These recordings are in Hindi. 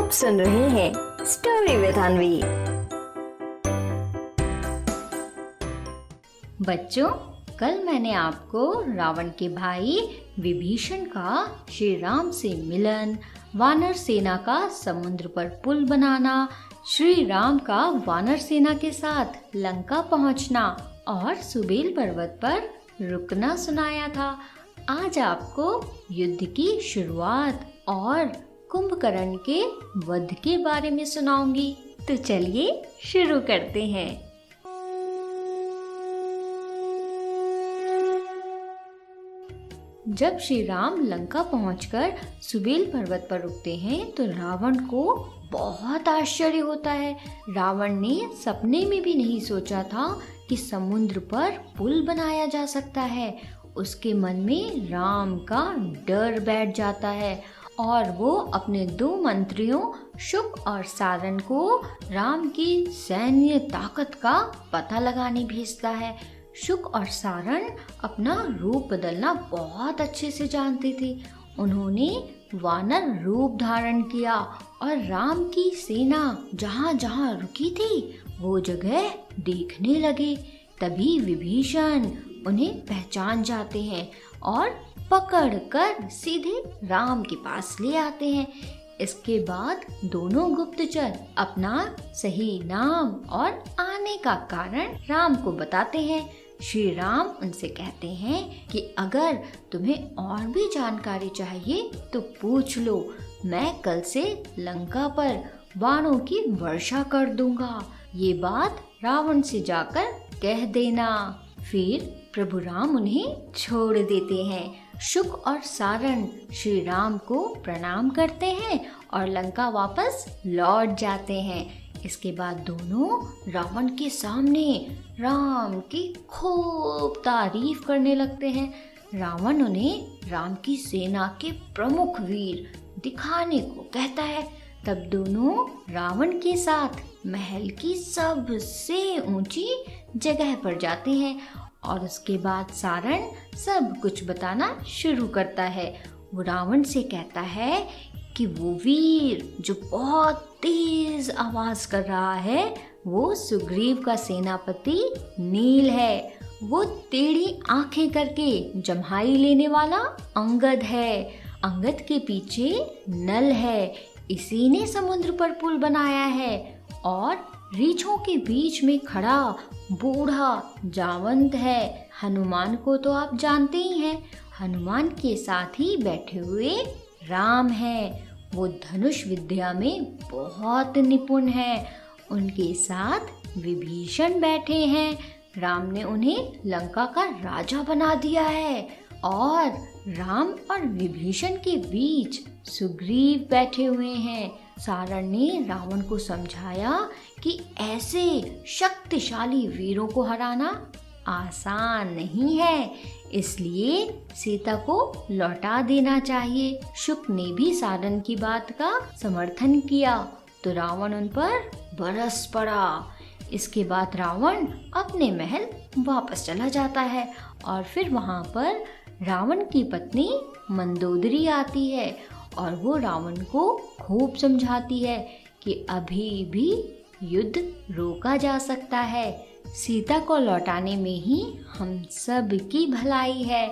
आप सुन रहे हैं स्टोरी विद अनवी। बच्चों, कल मैंने आपको रावण के भाई विभीषण का श्री राम से मिलन, वानर सेना का समुद्र पर पुल बनाना, श्री राम का वानर सेना के साथ लंका पहुंचना और सुबेल पर्वत पर रुकना सुनाया था। आज आपको युद्ध की शुरुआत और कुंभकर्ण के वध के बारे में सुनाऊंगी। तो चलिए शुरू करते हैं। जब श्री राम लंका पहुंचकर सुबेल पर्वत पर रुकते हैं तो रावण को बहुत आश्चर्य होता है। रावण ने सपने में भी नहीं सोचा था कि समुद्र पर पुल बनाया जा सकता है। उसके मन में राम का डर बैठ जाता है और वो अपने 2 मंत्रियों शुक और सारन को राम की सैन्य ताकत का पता लगाने भेजता है। शुक और सारन अपना रूप बदलना बहुत अच्छे से जानते थे। उन्होंने वानर रूप धारण किया और राम की सेना जहाँ जहाँ रुकी थी वो जगह देखने लगे। तभी विभीषण उन्हें पहचान जाते हैं और पकड़कर सीधे राम के पास ले आते हैं। इसके बाद दोनों गुप्तचर अपना सही नाम और आने का कारण राम को बताते हैं। श्री राम उनसे कहते हैं कि अगर तुम्हें और भी जानकारी चाहिए तो पूछ लो। मैं कल से लंका पर बाणों की वर्षा कर दूंगा। ये बात रावण से जाकर कह देना। फिर प्रभु राम उन्हें छोड़ देते हैं। शुक और सारन श्री राम को प्रणाम करते हैं और लंका वापस लौट जाते हैं। इसके बाद दोनों रावण के सामने राम की खूब तारीफ करने लगते हैं। रावण उन्हें राम की सेना के प्रमुख वीर दिखाने को कहता है। तब दोनों रावण के साथ महल की सबसे ऊंची जगह पर जाते हैं और उसके बाद सारन सब कुछ बताना शुरू करता है। वो रावण से कहता है कि वो वीर जो बहुत तेज आवाज कर रहा है वो सुग्रीव का सेनापति नील है। वो टेढ़ी आंखें करके जम्हाई लेने वाला अंगद है। अंगद के पीछे नल है, इसी ने समुद्र पर पुल बनाया है। और रीछों के बीच में खड़ा बूढ़ा जावंत है। हनुमान को तो आप जानते ही हैं। हनुमान के साथ ही बैठे हुए राम हैं। वो धनुष विद्या में बहुत निपुण है। उनके साथ विभीषण बैठे हैं। राम ने उन्हें लंका का राजा बना दिया है। और राम और विभीषण के बीच सुग्रीव बैठे हुए हैं। सारन ने रावण को समझाया कि ऐसे शक्तिशाली वीरों को हराना आसान नहीं है, इसलिए सीता को लौटा देना चाहिए। शुक ने भी सारन की बात का समर्थन किया तो रावण उन पर बरस पड़ा। इसके बाद रावण अपने महल वापस चला जाता है और फिर वहां पर रावण की पत्नी मंदोदरी आती है और वो रावण को खूब समझाती है कि अभी भी युद्ध रोका जा सकता है। सीता को लौटाने में ही हम सब की भलाई है।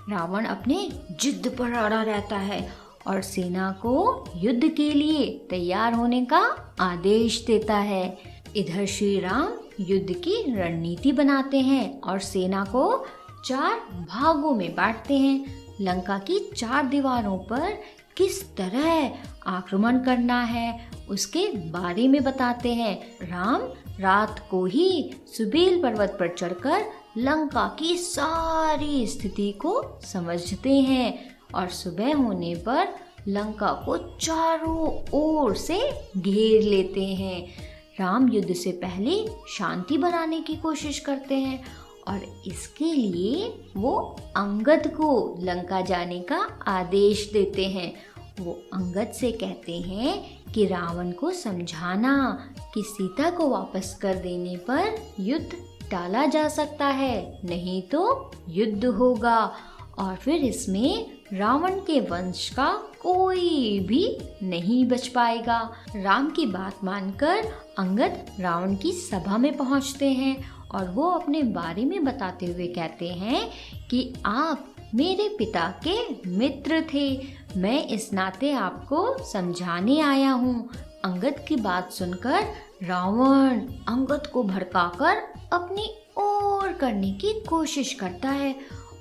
रावण अपने जिद पर अड़ा रहता है और सेना को युद्ध के लिए तैयार होने का आदेश देता है। इधर श्री राम युद्ध की रणनीति बनाते हैं और सेना को 4 भागों में बांटते हैं। लंका की 4 दीवारों पर किस तरह आक्रमण करना है उसके बारे में बताते हैं। राम रात को ही सुबेल पर्वत पर चढ़कर लंका की सारी स्थिति को समझते हैं और सुबह होने पर लंका को चारों ओर से घेर लेते हैं। राम युद्ध से पहले शांति बनाने की कोशिश करते हैं और इसके लिए वो अंगद को लंका जाने का आदेश देते हैं। वो अंगद से कहते हैं कि रावण को समझाना कि सीता को वापस कर देने पर युद्ध टाला जा सकता है, नहीं तो युद्ध होगा। और फिर इसमें रावण के वंश का कोई भी नहीं बच पाएगा। राम की बात मानकर अंगद रावण की सभा में पहुंचते हैं और वो अपने बारे में बताते हुए कहते हैं कि आप मेरे पिता के मित्र थे। मैं इस नाते आपको समझाने आया हूँ। अंगद की बात सुनकर रावण अंगद को भड़काकर अपनी ओर करने की कोशिश करता है।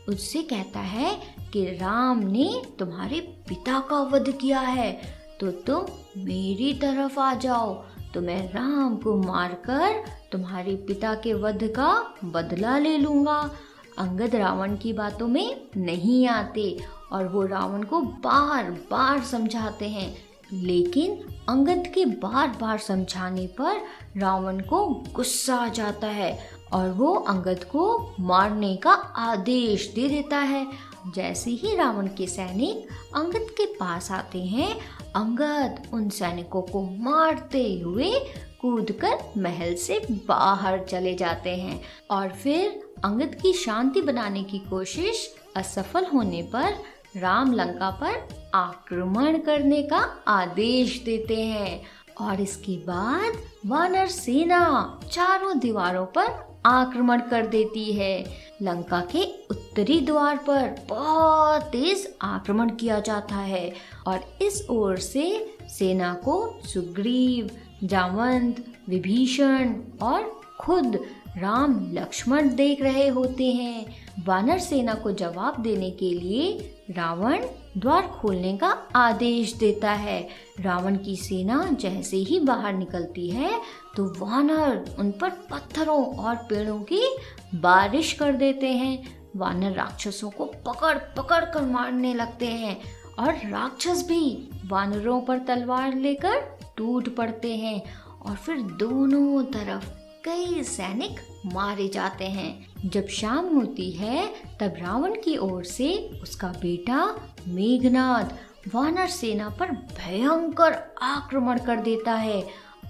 उससे कहता है कि राम ने तुम्हारे पिता का वध किया है, तो तुम मेरी तरफ आ जाओ, तो मैं राम को मारकर तुम्हारे पिता के वध का बदला ले लूंगा। अंगद रावण की बातों में नहीं आते और वो रावण को बार बार समझाते हैं, लेकिन अंगद के बार बार समझाने पर रावण को गुस्सा आ जाता है और वो अंगद को मारने का आदेश दे देता है। जैसे ही रावण के सैनिक अंगद के पास आते हैं, अंगद उन सैनिकों को मारते हुए कूदकर महल से बाहर चले जाते हैं और फिर अंगद की शांति बनाने की कोशिश असफल होने पर राम लंका पर आक्रमण करने का आदेश देते हैं और इसके बाद वानर सेना चारों दीवारों पर आक्रमण कर देती है। लंका के उत्तरी द्वार पर बहुत तेज आक्रमण किया जाता है और इस ओर से सेना को सुग्रीव, जामवंत, विभीषण और खुद राम लक्ष्मण देख रहे होते हैं। वानर सेना को जवाब देने के लिए रावण द्वार खोलने का आदेश देता है। रावण की सेना जैसे ही बाहर निकलती है तो वानर उन पर पत्थरों और पेड़ों की बारिश कर देते हैं। वानर राक्षसों को पकड़ पकड़ कर मारने लगते हैं और राक्षस भी वानरों पर तलवार लेकर टूट पड़ते हैं और फिर दोनों तरफ कई सैनिक मारे जाते हैं। जब शाम होती है तब रावण की ओर से उसका बेटा मेघनाद वानर सेना पर भयंकर आक्रमण कर देता है,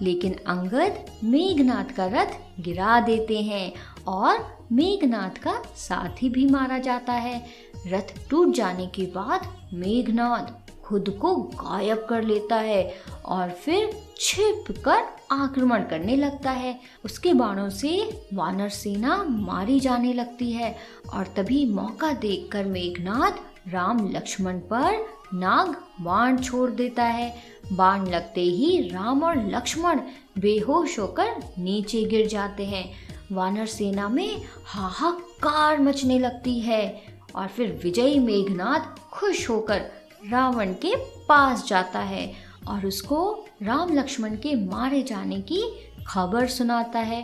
लेकिन अंगद मेघनाद का रथ गिरा देते हैं और मेघनाद का साथी भी मारा जाता है। रथ टूट जाने के बाद मेघनाद खुद को गायब कर लेता है और फिर छिपकर आक्रमण करने लगता है। उसके बाणों से वानर सेना मारी जाने लगती है और तभी मौका देखकर मेघनाद राम लक्ष्मण पर नाग बाण छोड़ देता है। बाण लगते ही राम और लक्ष्मण बेहोश होकर नीचे गिर जाते हैं। वानर सेना में हाहाकार मचने लगती है और फिर विजयी मेघनाद खुश होकर रावण के पास जाता है और उसको राम लक्ष्मण के मारे जाने की खबर सुनाता है।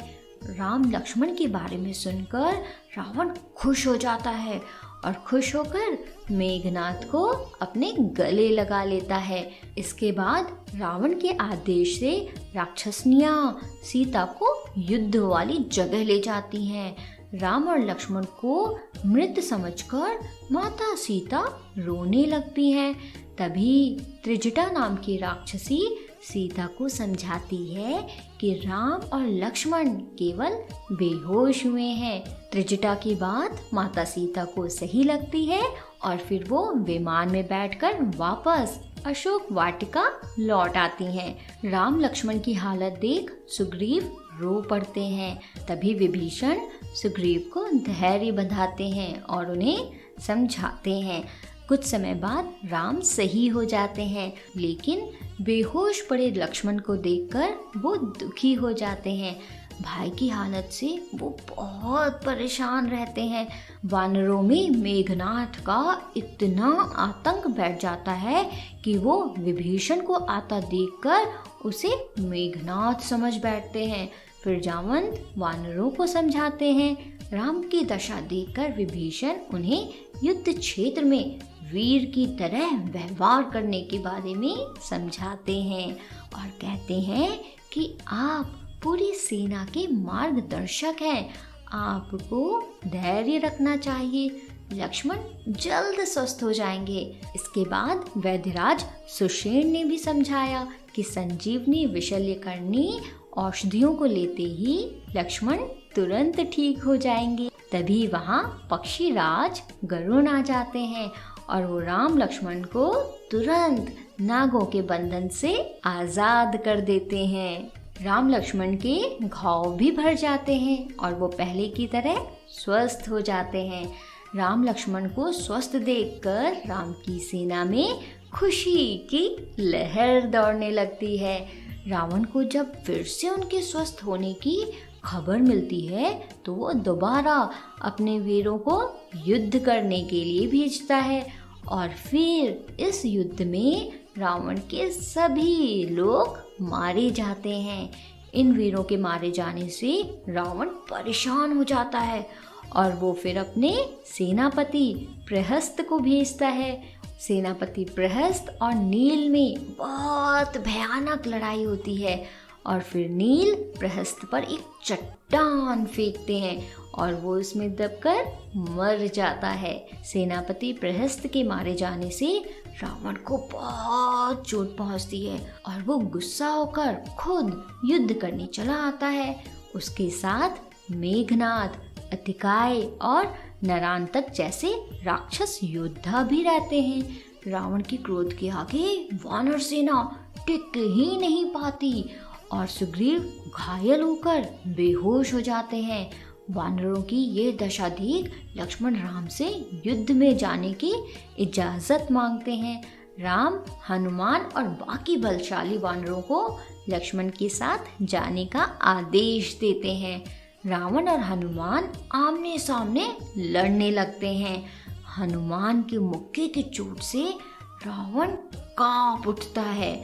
राम लक्ष्मण के बारे में सुनकर रावण खुश हो जाता है और खुश होकर मेघनाद को अपने गले लगा लेता है। इसके बाद रावण के आदेश से राक्षसनियां सीता को युद्ध वाली जगह ले जाती हैं। राम और लक्ष्मण को मृत समझकर माता सीता रोने लगती हैं। तभी त्रिजटा नाम की राक्षसी सीता को समझाती है कि राम और लक्ष्मण केवल बेहोश हुए हैं। त्रिजटा की बात माता सीता को सही लगती है और फिर वो विमान में बैठकर वापस अशोक वाटिका लौट आती हैं। राम लक्ष्मण की हालत देख सुग्रीव रो पड़ते हैं। तभी विभीषण सुग्रीव को धैर्य बंधाते हैं और उन्हें समझाते हैं। कुछ समय बाद राम सही हो जाते हैं, लेकिन बेहोश पड़े लक्ष्मण को देखकर वो दुखी हो जाते हैं। भाई की हालत से वो बहुत परेशान रहते हैं। वानरों में मेघनाद का इतना आतंक बैठ जाता है कि वो विभीषण को आता देखकर उसे मेघनाद समझ बैठते हैं। फिर जामवंत वानरों को समझाते हैं। राम की दशा देखकर विभीषण उन्हें युद्ध क्षेत्र में वीर की तरह व्यवहार करने के बारे में समझाते हैं और कहते हैं कि आप पूरी सेना के मार्गदर्शक हैं, आपको धैर्य रखना चाहिए, लक्ष्मण जल्द स्वस्थ हो जाएंगे। इसके बाद वैद्यराज सुषेण ने भी समझाया कि संजीवनी विशल्यकर्णी औषधियों को लेते ही लक्ष्मण तुरंत ठीक हो जाएंगे। तभी वहाँ पक्षीराज गरुड़ आ जाते हैं और वो राम लक्ष्मण को तुरंत नागों के बंधन से आजाद कर देते हैं। राम लक्ष्मण के घाव भी भर जाते हैं और वो पहले की तरह स्वस्थ हो जाते हैं। राम लक्ष्मण को स्वस्थ देखकर राम की सेना में खुशी की लहर दौड़ने लगती है। रावण को जब फिर से उनके स्वस्थ होने की खबर मिलती है तो वो दोबारा अपने वीरों को युद्ध करने के लिए भेजता है और फिर इस युद्ध में रावण के सभी लोग मारे जाते हैं। इन वीरों के मारे जाने से रावण परेशान हो जाता है और वो फिर अपने सेनापति प्रहस्त को भेजता है। सेनापति प्रहस्त और नील में बहुत भयानक लड़ाई होती है और फिर नील प्रहस्त पर एक चट्टान फेंकते हैं और वो उसमें दबकर मर जाता है। सेनापति प्रहस्त के मारे जाने से रावण को बहुत चोट पहुंचती है और वो गुस्सा होकर खुद युद्ध करने चला आता है। उसके साथ मेघनाद, अतिकाय और नरांतक जैसे राक्षस योद्धा भी रहते हैं। रावण के क्रोध के आगे वानर सेना टिक ही नहीं पाती और सुग्रीव घायल होकर बेहोश हो जाते हैं। वानरों की ये दशा देख लक्ष्मण राम से युद्ध में जाने की इजाजत मांगते हैं। राम, हनुमान और बाकी बलशाली वानरों को लक्ष्मण के साथ जाने का आदेश देते हैं। रावण और हनुमान आमने सामने लड़ने लगते हैं। हनुमान के मुक्के की चोट से रावण कांप उठता है।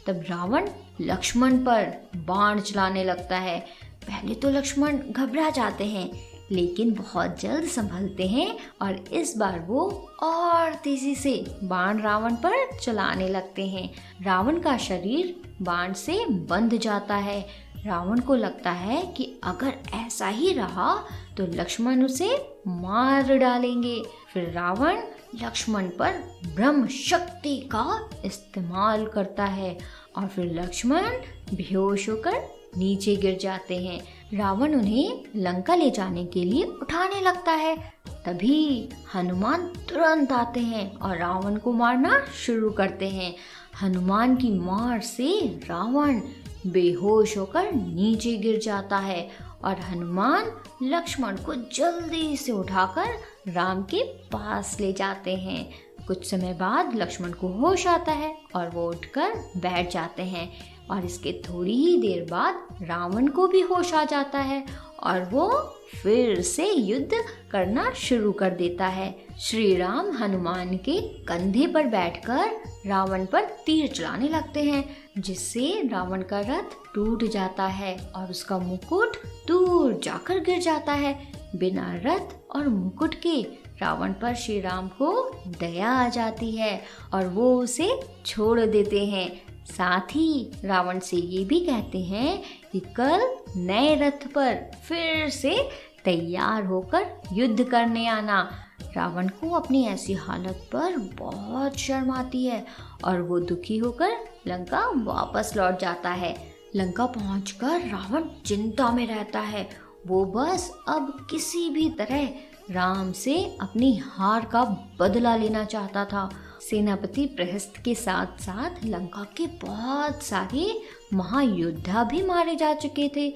तब रावण लक्ष्मण पर बाण चलाने लगता है। पहले तो लक्ष्मण घबरा जाते हैं लेकिन बहुत जल्द संभलते हैं और इस बार वो और तेजी से बाण रावण पर चलाने लगते हैं। रावण का शरीर बाण से बंध जाता है। रावण को लगता है कि अगर ऐसा ही रहा तो लक्ष्मण उसे मार डालेंगे। फिर रावण लक्ष्मण पर ब्रह्म शक्ति का इस्तेमाल करता है और फिर लक्ष्मण बेहोश होकर नीचे गिर जाते हैं। रावण उन्हें लंका ले जाने के लिए उठाने लगता है। तभी हनुमान तुरंत आते हैं और रावण को मारना शुरू करते हैं। हनुमान की मार से रावण बेहोश होकर नीचे गिर जाता है और हनुमान लक्ष्मण को जल्दी से उठाकर राम के पास ले जाते हैं। कुछ समय बाद लक्ष्मण को होश आता है और वो उठकर बैठ जाते हैं और इसके थोड़ी ही देर बाद रावण को भी होश आ जाता है और वो फिर से युद्ध करना शुरू कर देता है। श्री राम हनुमान के कंधे पर बैठकर रावण पर तीर चलाने लगते हैं जिससे रावण का रथ टूट जाता है और उसका मुकुट दूर जाकर गिर जाता है। बिना रथ और मुकुट के रावण पर श्री राम को दया आ जाती है और वो उसे छोड़ देते हैं। साथ ही रावण से ये भी कहते हैं कि कल नए रथ पर फिर से तैयार होकर युद्ध करने आना। रावण को अपनी ऐसी हालत पर बहुत शर्म आती है और वो दुखी होकर लंका वापस लौट जाता है। लंका पहुंचकर रावण चिंता में रहता है। वो बस अब किसी भी तरह राम से अपनी हार का बदला लेना चाहता था। सेनापति प्रहस्त के साथ साथ लंका के बहुत सारे महायोद्धा भी मारे जा चुके थे।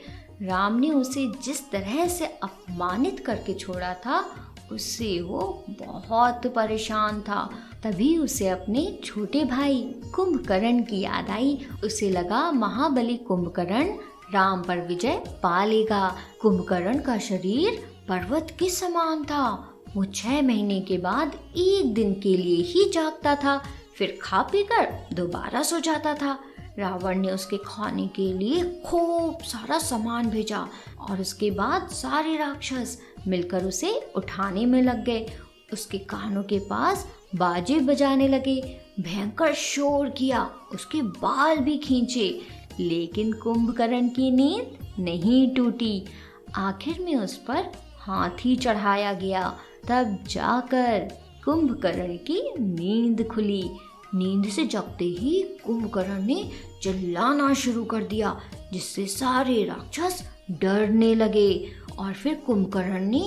राम ने उसे जिस तरह से अपमानित करके छोड़ा था उससे वो बहुत परेशान था। तभी उसे अपने छोटे भाई कुंभकर्ण की याद आई। उसे लगा महाबली कुंभकर्ण राम पर विजय पा लेगा। कुंभकर्ण का शरीर पर्वत के समान था। वो 6 महीने के बाद एक दिन के लिए ही जागता था, फिर खा पीकर दोबारा सो जाता था। रावण ने उसके खाने के लिए खूब सारा सामान भेजा और उसके बाद सारे राक्षस मिलकर उसे उठाने में लग गए। उसके कानों के पास बाजे बजाने लगे, भयंकर शोर किया, उसके बाल भी खींचे, लेकिन कुंभकर्ण की नींद नहीं टूटी। आखिर में उस पर हाथी चढ़ाया गया। तब जाकर कुंभकर्ण की नींद खुली। नींद से जगते ही कुंभकर्ण ने चिल्लाना शुरू कर दिया जिससे सारे राक्षस डरने लगे और फिर कुंभकर्ण ने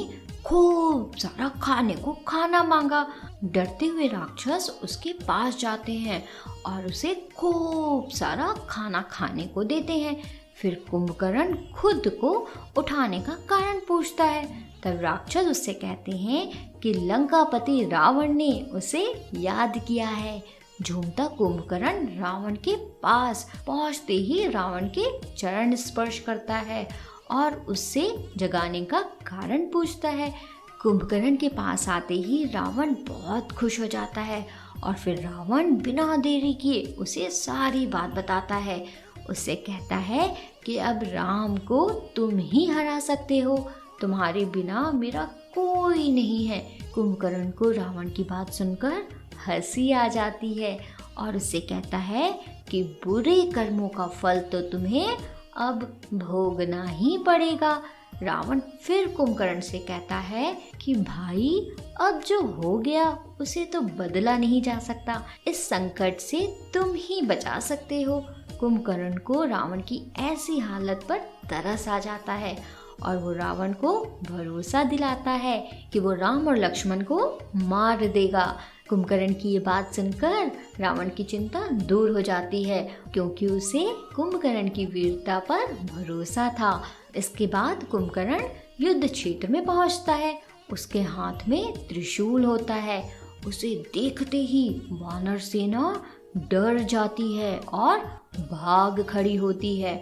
खूब सारा खाने को खाना मांगा। डरते हुए राक्षस उसके पास जाते हैं और उसे खूब सारा खाना खाने को देते हैं। फिर कुंभकर्ण खुद को उठाने का कारण पूछता है। तब राक्षस उससे कहते हैं कि लंकापति रावण ने उसे याद किया है। झूमता कुंभकर्ण रावण के पास पहुंचते ही रावण के चरण स्पर्श करता है और उससे जगाने का कारण पूछता है। कुंभकर्ण के पास आते ही रावण बहुत खुश हो जाता है और फिर रावण बिना देरी किए उसे सारी बात बताता है। उससे कहता है कि अब राम को तुम ही हरा सकते हो, तुम्हारे बिना मेरा कोई नहीं है। कुंभकर्ण को रावण की बात सुनकर हंसी आ जाती है और उससे कहता है कि बुरे कर्मों का फल तो तुम्हें अब भोगना ही पड़ेगा। रावण फिर कुंभकर्ण से कहता है कि भाई अब जो हो गया उसे तो बदला नहीं जा सकता, इस संकट से तुम ही बचा सकते हो। कुंभकर्ण को रावण की ऐसी हालत पर तरस आ जाता है और वो रावण को भरोसा दिलाता है कि वो राम और लक्ष्मण को मार देगा। कुंभकर्ण की ये बात सुनकर रावण की चिंता दूर हो जाती है क्योंकि उसे कुंभकर्ण की वीरता पर भरोसा था। इसके बाद कुंभकर्ण युद्ध क्षेत्र में पहुंचता है। उसके हाथ में त्रिशूल होता है। उसे देखते ही वानर सेना डर जाती है और भाग खड़ी होती है।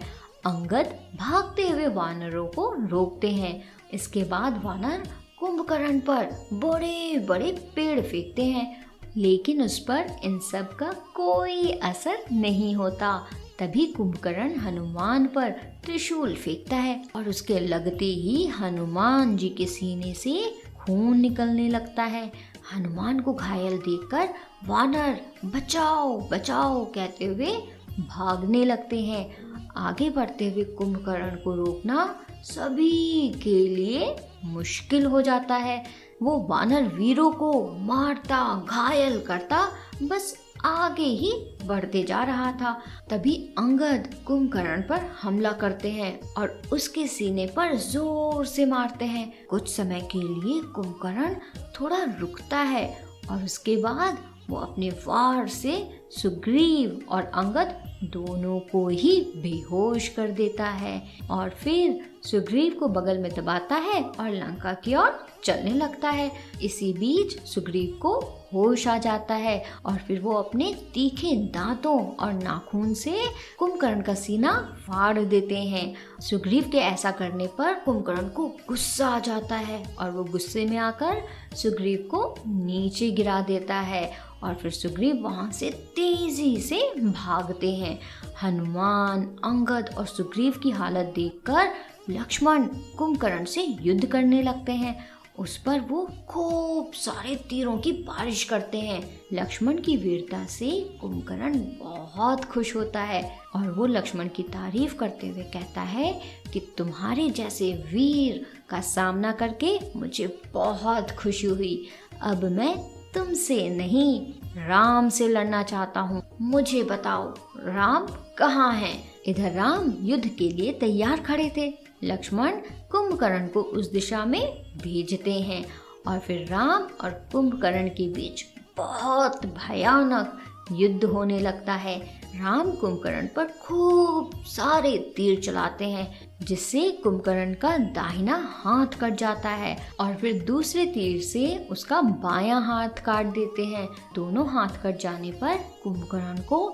अंगद भागते हुए वानरों को रोकते हैं। इसके बाद वानर कुंभकर्ण पर बड़े बड़े पेड़ फेंकते हैं, लेकिन उस पर इन सब का कोई असर नहीं होता। तभी कुंभकर्ण हनुमान पर त्रिशूल फेंकता है और उसके लगते ही हनुमान जी के सीने से खून निकलने लगता है। हनुमान को घायल देखकर वानर बचाओ बचाओ कहते हुए भागने लगते हैं। आगे बढ़ते हुए कुंभकर्ण को रोकना सभी के लिए मुश्किल हो जाता है। वो वानर वीरों को मारता घायल करता बस आगे ही बढ़ते जा रहा था। तभी अंगद कुंभकर्ण पर हमला करते हैं और उसके सीने पर जोर से मारते हैं। कुछ समय के लिए कुंभकर्ण थोड़ा रुकता है और उसके बाद वो अपने वार से सुग्रीव और अंगद दोनों को ही बेहोश कर देता है और फिर सुग्रीव को बगल में दबाता है और लंका की ओर चलने लगता है। इसी बीच सुग्रीव को होश आ जाता है और फिर वो अपने तीखे दांतों और नाखून से कुंभकर्ण का सीना फाड़ देते हैं। सुग्रीव के ऐसा करने पर कुंभकर्ण को गुस्सा आ जाता है और वो गुस्से में आकर सुग्रीव को नीचे गिरा देता है और फिर सुग्रीव वहां से तेजी से भागते हैं। हनुमान, अंगद और सुग्रीव की हालत देखकर लक्ष्मण कुंभकर्ण से युद्ध करने लगते हैं। उस पर वो खूब सारे तीरों की बारिश करते हैं। लक्ष्मण की वीरता से कुंभकर्ण बहुत खुश होता है और वो लक्ष्मण की तारीफ करते हुए कहता है कि तुम्हारे जैसे वीर का सामना करके मुझे बहुत खुशी हुई। अब मैं तुमसे नहीं राम से लड़ना चाहता हूँ। मुझे बताओ राम कहाँ हैं? इधर राम युद्ध के लिए तैयार खड़े थे। लक्ष्मण कुंभकर्ण को उस दिशा में भेजते हैं और फिर राम और कुंभकर्ण के बीच बहुत भयानक युद्ध होने लगता है। राम कुंभकर्ण पर खूब सारे तीर चलाते हैं जिससे कुंभकर्ण का दाहिना हाथ कट जाता है और फिर दूसरे तीर से उसका बायां हाथ काट देते हैं। दोनों हाथ कट जाने पर कुंभकर्ण को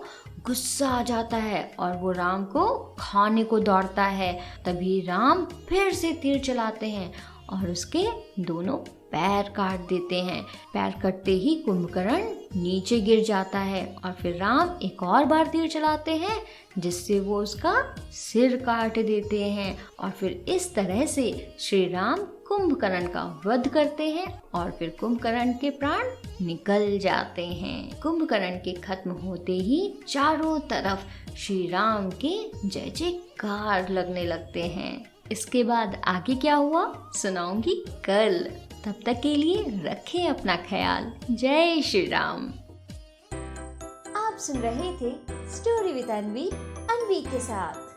गुस्सा आ जाता है और वो राम को खाने को दौड़ता है। तभी राम फिर से तीर चलाते हैं और उसके दोनों पैर काट देते हैं। पैर कटते ही कुंभकर्ण नीचे गिर जाता है और फिर राम एक और बार तीर चलाते हैं जिससे वो उसका सिर काट देते हैं और फिर इस तरह से श्री राम कुंभकर्ण का वध करते हैं और फिर कुंभकर्ण के प्राण निकल जाते हैं। कुंभकर्ण के खत्म होते ही चारों तरफ श्री राम के जय जयकार लगने लगते हैं। इसके बाद आगे क्या हुआ सुनाऊंगी कल। तब तक के लिए रखें अपना ख्याल। जय श्री राम। आप सुन रहे थे स्टोरी विद अनवी के साथ।